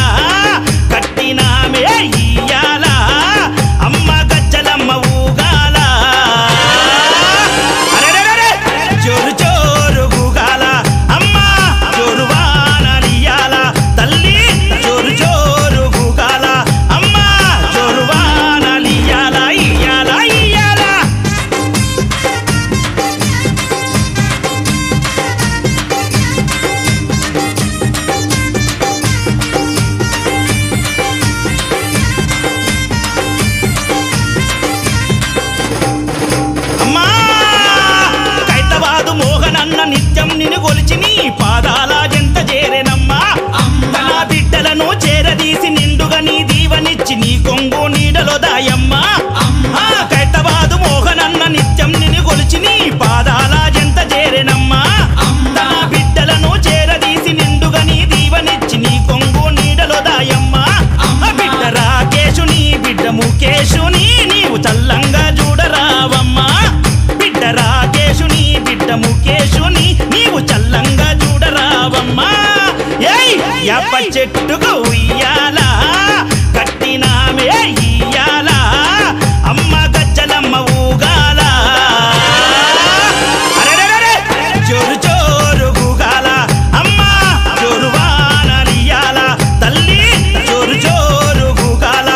కట్టినామే ఇయ్యాల అమ్మ గజ్జలమ్మ ఊగాల అరెరెరెరె జోరు జోరు గూగాల అమ్మ జోరు వానలియాల తల్లి జోరు జోరు గూగాల అమ్మ జోరు వానలియాల ఇయ్యాల ఇయ్యాల అమ్మా కైతవాదు మోహనన్న నిత్యం నిన్ను కొలిచి నీ పాదాల జంత చేరెనమ్మా తన బిడ్డలను చేరదీసి నిండుగా నీ దీవనిచ్చి నీ కొంగు నీడలో దాయమ్మా కైతవాదు మోహనన్న నిత్యం నిన్ను కొలిచి నీ పాదాల జంత చేరెనమ్మా తన బిడ్డలను చేరదీసి నిండుగా నీ దీవనిచ్చి నీ కొంగు నీడలో దాయమ్మా బిడ్డ రాకేశుని బిడ్డ ముఖేశుని నీవు చల్లంగా చూడరావమ్మా బిడ్డ రాకేశుని బిడ్డ ముఖేశుని నీవు చల్లంగా చూడరావమ్మా ఏయ్ యాప చెట్టుకు ఉయ్యాల కట్టినామే ఇయ్యాల అమ్మ గజ్జలమ్మ ఊగాల అరెరెరెరె జోరు జోరు గూగాల అమ్మ జోరు వానలియాల తల్లి జోరు జోరు గూగాల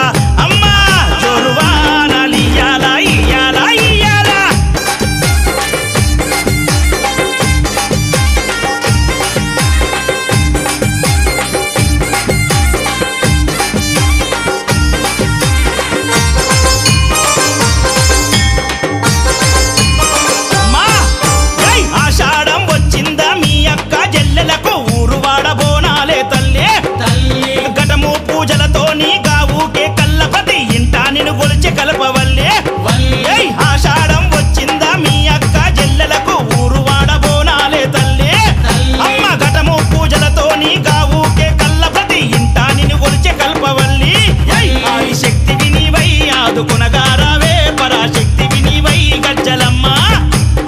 అమ్మ జోరు వానలియాల ఇయ్యాల ఇయ్యాల అమ్మా ఏయ్ ఆషాఢం వచ్చిందా మీ అక్క జల్లెలకు ఊరు వాడబోనాలే తల్లి ఘటము పూజలతో నీ గావుకే కల్లపతి ఇంటా నిన్ను గొలిచి కలపవల్లే ఏయ్ ఆషాఢం వచ్చిందా మీ అక్క జల్లెలకు ఊరు వాడబోనాలే తల్లి అమ్మ ఘటము పూజలతో నీ గావుకే కల్లపతి ఇంటా నిన్ను గొలిచి కల్పవల్లి ఆది శక్తి వినివై ఆదుకొనగారావే పరాశక్తి వినివై గజ్జలమ్మ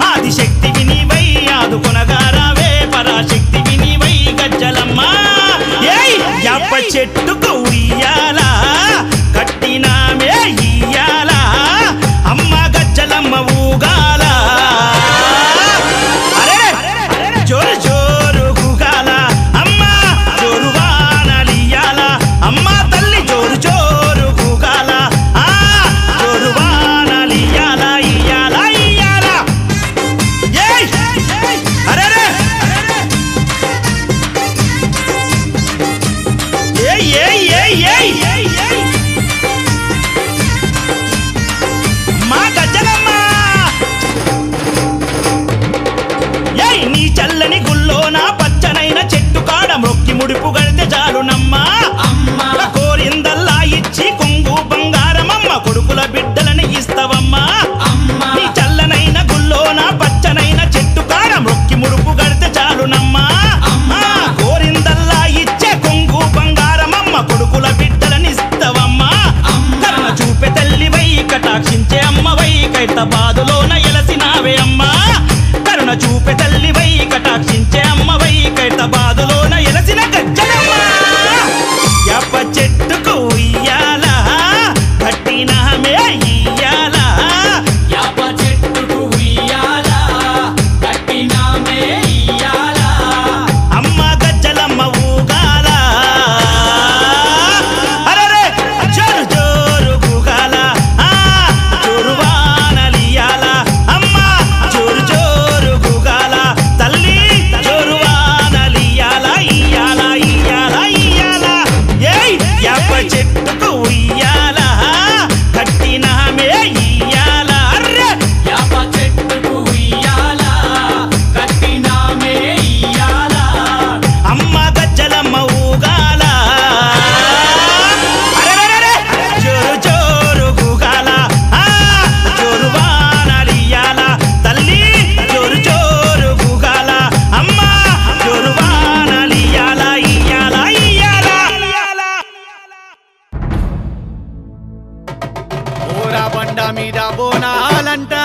ఆది శక్తి వినివై ఆదుకొనగారావే పరాశక్తి వినివై గజ్జలమ్మ ఏయ్ యాప చెట్టుకు ఉయ్యాల కట్టినామే ఇయ్యాల అమ్మ గజ్జలమ్మ ఊగాల అరెరె జోరు జోరు గూగాల అమ్మ జోరు వానలియాల అమ్మ తల్లి జోరు జోరు గూగాల ఆ జోరు వానలియాల ఇయ్యాల ఇయ్యాల ఏయ్ అరెరె ఏయ్ ఏయ్ ఏయ్ ఏయ్ మా గజ్జలమ్మ ఏయ్ నీ చల్లని గుల్లో నా పచ్చనైన చెట్టు కాడ మొక్కి ముడుపు గడితే చాలునమ్మా కోరిందల్లా ఇచ్చి కొంగు బంగారమమ్మ కొడుకుల బిడ్డలని ఇస్తవమ్మా నీ చల్లనైన గుల్లో నా పచ్చనైన చెట్టు కాడ మొక్కి ముడుపు గడితే చాలునమ్మా కోరిందల్లా ఇచ్చే కొంగు బంగారమమ్మ కొడుకుల బిడ్డలని ఇస్తవమ్మా కరుణ చూపే తల్లివై కటాక్షించే అమ్మవై కైత బాధలోన ఎలసినావే అమ్మా కరుణ చూపే తల్లివై కటాక్షించే అమ్మవై కైత బాధలోన ఎలసిన గజ్జలమ్మ యాప చెట్టుకు ఉయ్యాల కట్టినామే ఇయ్యాల యాప చెట్టుకు ఉయ్యాల కట్టినామే ఇయ్యాల అమ్మ గజ్జలమ్మ ఊగాల అరెరె జోరు జోరు గూగాల ఆ జోరు వానలియాల అమ్మ జోరు జోరు గూగాల తల్లి జోరు వానలియాల ఇయ్యాల ఇయ్యాల ఇయ్యాల ఏయ్ యాప చెట్టుకు ఉయ్యాల కట్టినామే ఇయ్యాల అర్రె యాప చెట్టుకు ఉయ్యాల కట్టినామే ఇయ్యాల అమ్మ గజ్జలమ్మ ఊగాల అరెరెరెరె జోరు జోరు గూగాల ఆ జోరు వానలియాల తల్లి జోరు జోరు గూగాల అమ్మ జోరు వానలియాల ఇయ్యాల ఇయ్యాల ఊరా బండ మీద బోనాలంట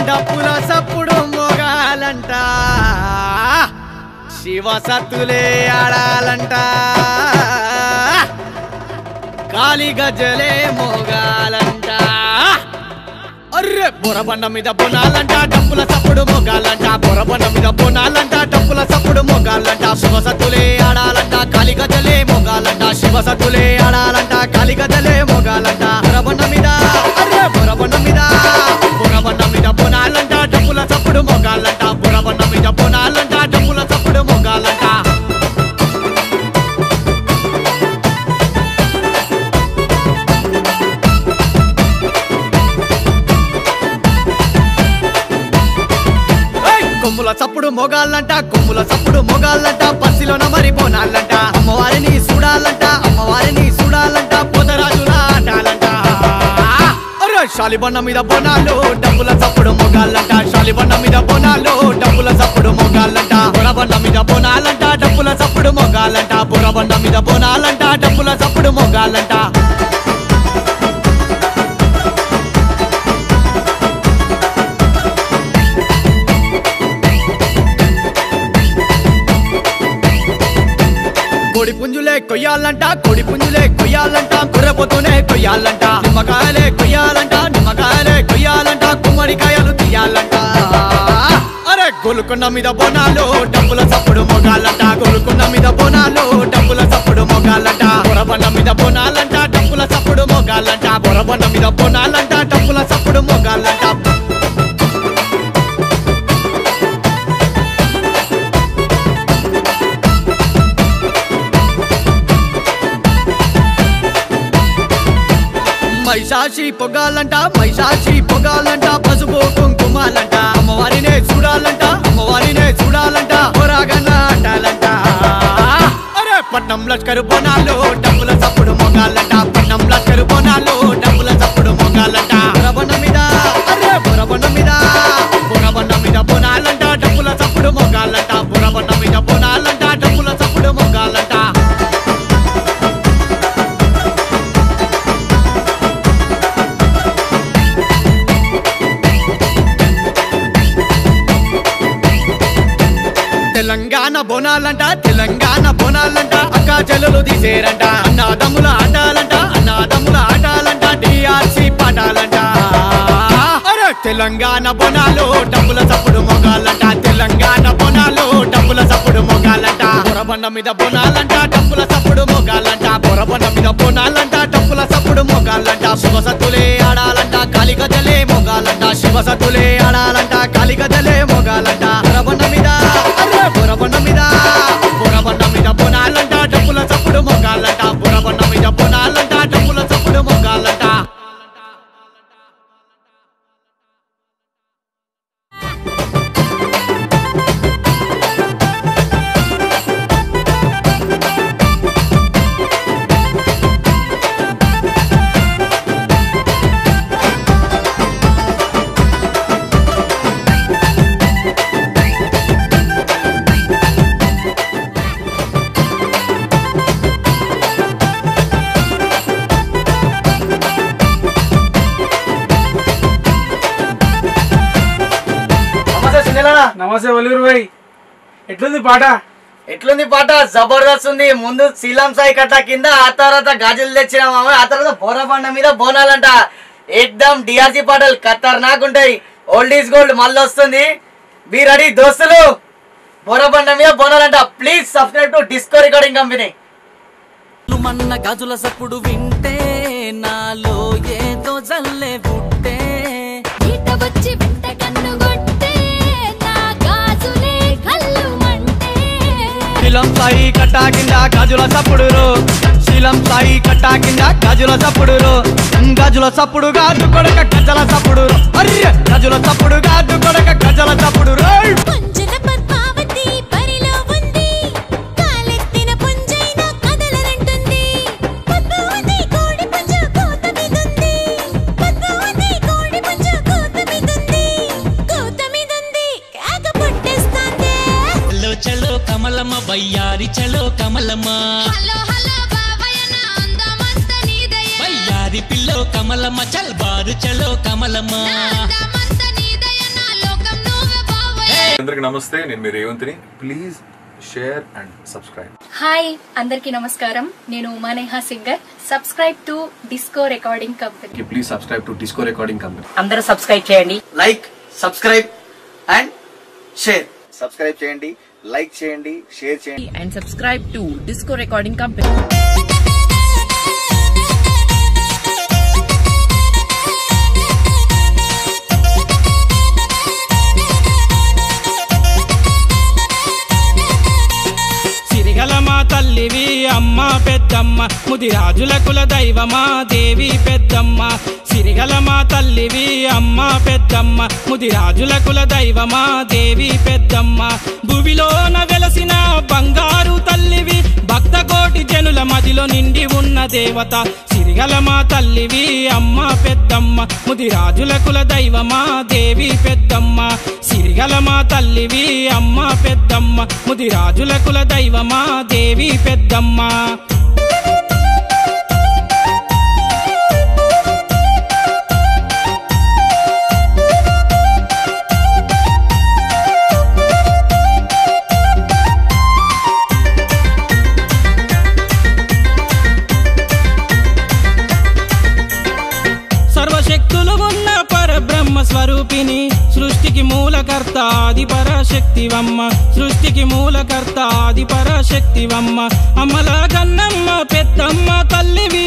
డప్పుల సప్పుడు మోగాలంట శివ సత్తులే ఆడాలంట కాలి గజ్జలే మోగాలంట అర్రే బొరబండ మీద బొనాలంట డప్పుల సప్పుడు మోగాలంట బొరబండ మీద బొనాలంట డప్పుల సప్పుడు మోగాలంట శివ సత్తులే ఆడాలంట కాలి గజ్జలే మోగాలంట శివ సత్తులే ఆడాలంట కాలి గజ్జలే మోగాలంట బొరబండ మీద అర్రే బొరబండ మీద బొనాలంట డప్పుల సప్పుడు మోగాలంట బొరబండ మీద బొనాలంట డప్పుల సప్పుడు మోగాలంట కొమ్ముల చప్పుడు మొగాళ్ళంట కొమ్ముల చప్పుడు మొగాళ్ళంట బస్సులోన మరి బోనాలంట అమ్మవారిని చూడాలంట పోతరాజుల ఆటాలంట శాలిబండ మీద బోనాలు డబ్బుల చప్పుడు మొగాళ్ళంట శాలిబండ మీద బోనాలు డబ్బుల చప్పుడు మొగాళ్ళంట బొరబండ మీద బోనాలంట డబ్బుల చప్పుడు మొగాళ్ళంట బొరబండ మీద బోనాలంట డబ్బుల చప్పుడు మొగాళ్ళంట కోడి పుంజులే కొయ్యాలంట కుర్రపోతూనే కొయ్యాలంట నిమ్మకాయలే కొయ్యాలంట గుమ్మడికాయలు తీయాలంట అరే గోలుకొండ మీద బోనాలు డబ్బుల చప్పుడు మొగాలంట గోలుకొండ మీద బోనాలు డబ్బుల చప్పుడు మొగాలంట బొరబండ మీద బోనాలంట డబ్బుల చప్పుడు మొగాలంట బొరబండ మీద బోనాలంట డబ్బుల చప్పుడు మొగాలంట మైసాచి పొగాలంట పసుపు కుంకుమాలంట అమ్మవారినే చూడాలంట పోరాగన్న ఆటాలంట అరే పట్నం లష్కరు బోనాలు డబ్బుల చప్పుడు మొగాలంట పట్నం లష్కరు బోనాలు డబ్బుల చప్పుడు మొగాలంట బొరబండ మీద బోనాలంట డబ్బుల చప్పుడు మొగాలంట బొరబండ మీద బోనాలంట డబ్బుల చప్పుడు మొగాలంట తెలంగాణ బోనాలంట అక్క చెల్లెలు తీసేరంట అన్నాదమ్ముల ఆటాలంట డిఆర్సి పాటాలంట అరే తెలంగాణ బోనాలు డబ్బుల చప్పుడు మొగాలంట తెలంగాణ బోనాలు డబ్బుల చప్పుడు మొగాలంట బొరబండ మీద బోనాలంట డబ్బుల చప్పుడు మొగాలంట బొరబండ మీద బోనాలంట డబ్బుల చప్పుడు మొగాలంట శివ సత్తులే ఆడాలంట కాలి గజ్జలే మొగాలంట శివ సత్తులే ఆడాలంట కాలి గజ్జలే మొగాలంట బొరబండ మీద బోనాలంట డబ్బుల చప్పుడు మొగాలంట బొరబండ మీద బోనాలంట డబ్బుల చప్పుడు మొగాలంట నమస్తే వలీర్ భాయ్, ఎట్లుంది పాట? జబర్దస్త్ ఉంది. ముందు శ్రీలం సాయి కట్ట కింద, ఆ తర్వాత గాజులు తెచ్చినాం, ఆ తర్వాత బోరబండ మీద బోనాలంట. ఎక్దమ్ డిఆర్జీ పాటలు ఖతర్నాక్ ఉంటాయి. ఓల్డ్ ఈజ్ గోల్డ్ మళ్ళీ వస్తుంది. బీ రెడీ దోస్తులు, బోరబండ మీద బోనాలంట. Please subscribe to Disco Recording Company. మన్న గాజుల సప్పుడు వింటే నాలో ఏదో జల్లే పుట్టే వచ్చి వెంట కన్ను కొట్టే నా గాజులే కళ్ళు మంటే శీలం సాయి కట్టా కింద గాజుల సప్పుడురు, శీలం సాయి కట్టా కింద గాజుల సప్పుడురు. గాజుల సప్పుడు గాజు కొడక గజల సప్పుడు, అర్రె గాజుల సప్పుడు గాజు కొడక గజల సప్పుడు. చలో కమలమ్మ బయ్యారి చలో కమలమ్మ, బయ్యారి పిల్లో కమలమ్మ చల్ బారు చలో కమలమ్మ. అందరికి నమస్తే, నేను మీ రేవంత్ని. Please share and subscribe. Hi అందరికీ నమస్కారం. నేను Umaneha singer. Subscribe to Disco Recording Company. Please subscribe to Disco Recording Company. అందరూ సబ్స్క్రైబ్ చేయండి. Like, subscribe and share. Subscribe చేయండి, లైక్ చేయండి, షేర్ చేయండి and subscribe to Disco Recording Company. సిరిగలమా తల్లివి అమ్మ పెద్దమ్మ ముదిరాజుల కుల దైవమా దేవి పెద్దమ్మ. సిరిగలమా తల్లివి అమ్మ పెద్దమ్మ ముదిరాజుల కుల దైవమా దేవి పెద్దమ్మ. భువిలోన వెలసిన బంగారు తల్లివి భక్త కోటి జనుల మదిలో నిండి ఉన్న దేవత. సిరిగలమా తల్లివి అమ్మ పెద్దమ్మ ముదిరాజుల కుల దైవమా దేవి పెద్దమ్మ. సిరిగలమా తల్లివి అమ్మ పెద్దమ్మ ముదిరాజుల కుల దైవమా దేవి పెద్దమ్మ. సర్వశక్తులు ఉన్న పరబ్రహ్మ స్వరూపిణి సృష్టికి మూలకర్త ఆది పరాశక్తివమ్మ. సృష్టికి మూలకర్త ఆది పరాశక్తివమ్మ. అమ్మల కన్నమ్మ పెద్దమ్మ తల్లివి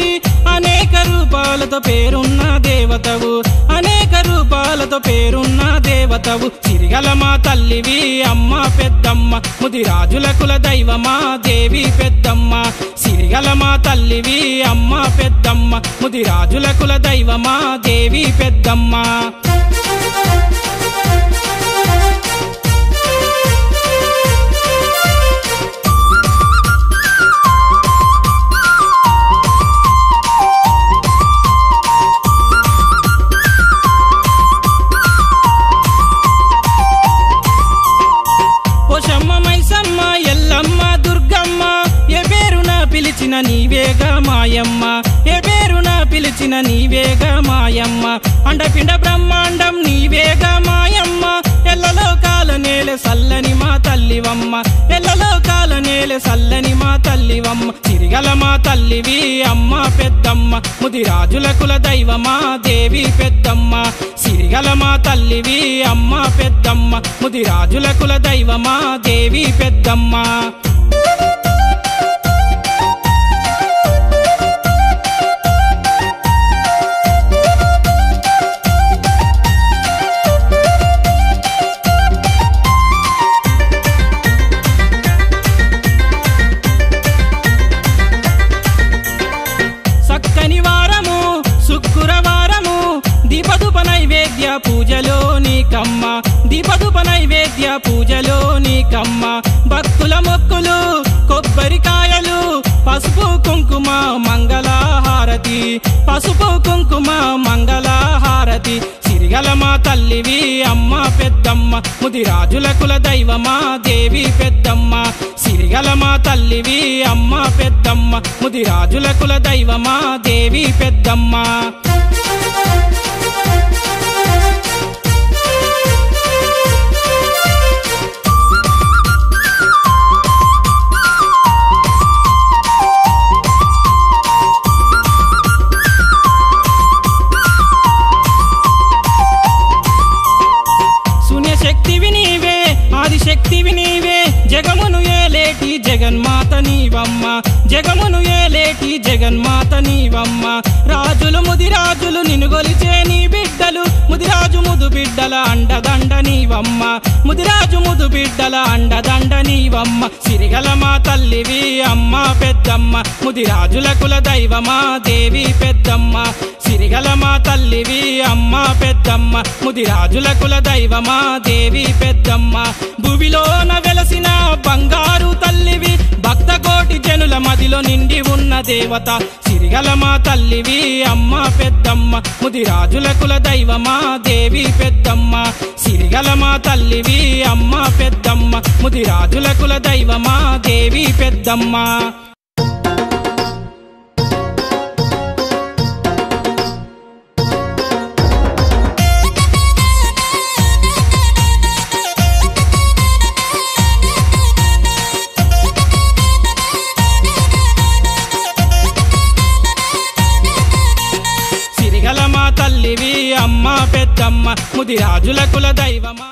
అనేక రూపాలతో పేరున్న దేవతవు. అనేక రూపాలతో పేరున్న దేవతవు. సిరిగలమా తల్లివి అమ్మ పెద్దమ్మ ముదిరాజుల కుల దైవమా దేవి పెద్దమ్మ. సిరిగలమా తల్లివి అమ్మ పెద్దమ్మ ముదిరాజుల కుల దైవమా దేవి పెద్దమ్మ. పోషమ్మ మైసమ్మ ఎల్లమ్మ దుర్గమ్మ ఏ పేరున పిలిచిన నీవేగా మాయమ్మ. ఏ పేరున పిలిచిన నీవేగా మాయమ్మ. అండపిండ బ్రహ్మాండం నీవేగా మాయమ్మ. ఎల్లలోకాల నేలె సల్లని మా తల్లివమ్మ. ఎల్లలోకాల నేలె సల్లని మా తల్లివమ్మ. సిరిగలమా తల్లివి అమ్మ పెద్దమ్మ ముదిరాజుల కుల దైవమా దేవి పెద్దమ్మ. సిరిగలమా తల్లివి అమ్మ పెద్దమ్మ ముదిరాజుల కుల దైవమా దేవి పెద్దమ్మ. సక్కని వారము శుక్రవారము దీపధూప నైవేద్య పూజలో నీకమ్మ. దీపధూప నైవేద్య పూజలో నీకమ్మ. భక్తుల మొక్కులు కొబ్బరికాయలు పసుపు కుంకుమ మంగళహారతి. పసుపు కుంకుమ మంగళహారతి. సిరిగలమా తల్లివి అమ్మ పెద్దమ్మ ముదిరాజుల కుల దైవమా దేవి పెద్దమ్మ. సిరిగలమా తల్లివి అమ్మ పెద్దమ్మ ముదిరాజుల కుల దైవమా దేవి పెద్దమ్మ. శక్తివి నీవే ఆదిశక్తివి నీవే జగమును ఏలేటి జగన్మాత నీవమ్మ. జగమును ఏలేటి జగన్మాత నీవమ్మ. రాజులు ముదిరాజులు నిన్ను గొలిచే నీ బిడ్డలు ముదిరాజు ముదు బిడ్డల అండదండ నీవమ్మ. ముదిరాజు ముదు బిడ్డల అండదండ నీవమ్మ. సిరిగలమా తల్లివి అమ్మ పెద్దమ్మ ముదిరాజుల కుల దైవమా దేవి పెద్దమ్మ. సిరిగలమా తల్లివి అమ్మ పెద్దమ్మ ముదిరాజుల కుల దైవమా దేవి పెద్దమ్మ. భువిలోన వెలసిన బంగారు తల్లివి భక్త కోటి జనుల మదిలో నిండి ఉన్న దేవత. సిరిగలమా తల్లివి అమ్మ పెద్దమ్మ ముదిరాజుల కుల దైవమా దేవి పెద్దమ్మ. సిరిగలమా తల్లివి అమ్మ పెద్దమ్మ ముదిరాజుల కుల దైవమా దేవి పెద్దమ్మ. తల్లివి అమ్మ పెద్దమ్మ ముదిరాజుల కుల దైవమా.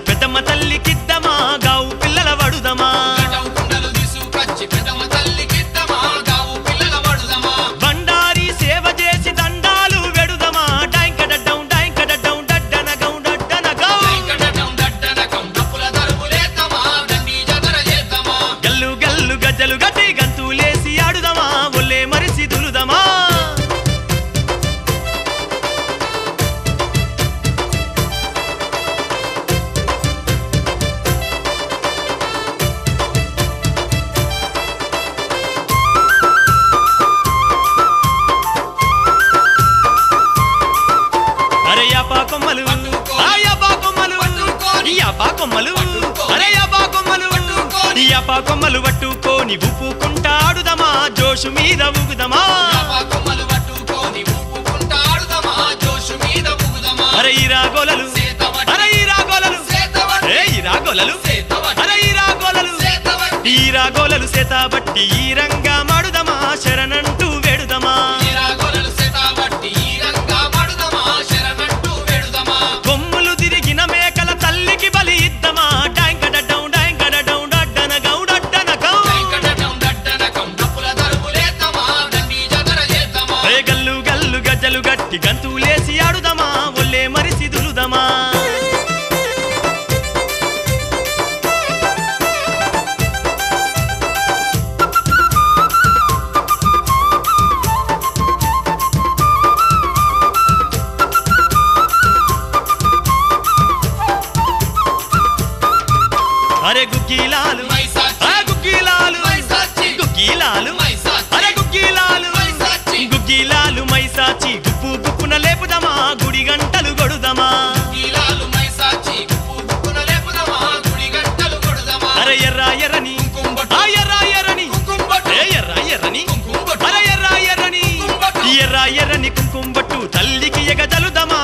పెద్దమ్మ తల్లికిద్దమా గావు పిల్లల వడుదమా బండారి సేవ చేసి దండాలు వెడుదమా డాంకడడ్డం డాంకడడ్డం డడ్డనగం డడ్డనగం గల్లు గల్లు గజ్జలు గట్టి గంతులేసి ఆడుదమా ఒల్లే మరిసి దులుదమా. కొమ్మలు పట్టుకోని ఉప్పుకుంటాడుదమా జోషు మీద ఊగుదమా. అరే ఈ రాగోలలు అరే ఈ రాగోలలు ఈ రాగోలలు అరే ఈ రాగోలలు ఈ రాగోలలు సేతాబట్టి ఈ రంగా మాడుదమా శరణంటూ వేడుదమా. కొమ్ములు తిరిగిన మేకల తల్లికి బలి ఇద్దమా డాంకడడ్డం డాంకడడ్డం డడ్డనగం డడ్డనగం గల్లు గల్లు గజ్జలు గట్టి గంతులేసి ఆడుదమా ఒల్లే మరిసి దులుదమా. అరే గుగ్గిలాలు గుగ్గిలాలు గుగ్గిలాలు అరే గుగ్గిలాలు గుగ్గిలాలు మైసాచి గుప్పు గుప్పున లేపుదమా గుడి గంటలు కొడుదమా. అరే ఎర్ర ఎర్రని ఎర్ర ఎర్రని ఎర్ర ఎర్రని అరే ఎర్ర ఎర్రని ఎర్ర ఎర్రని కుంకుమ బట్టు తల్లికి ఎగజలుదమా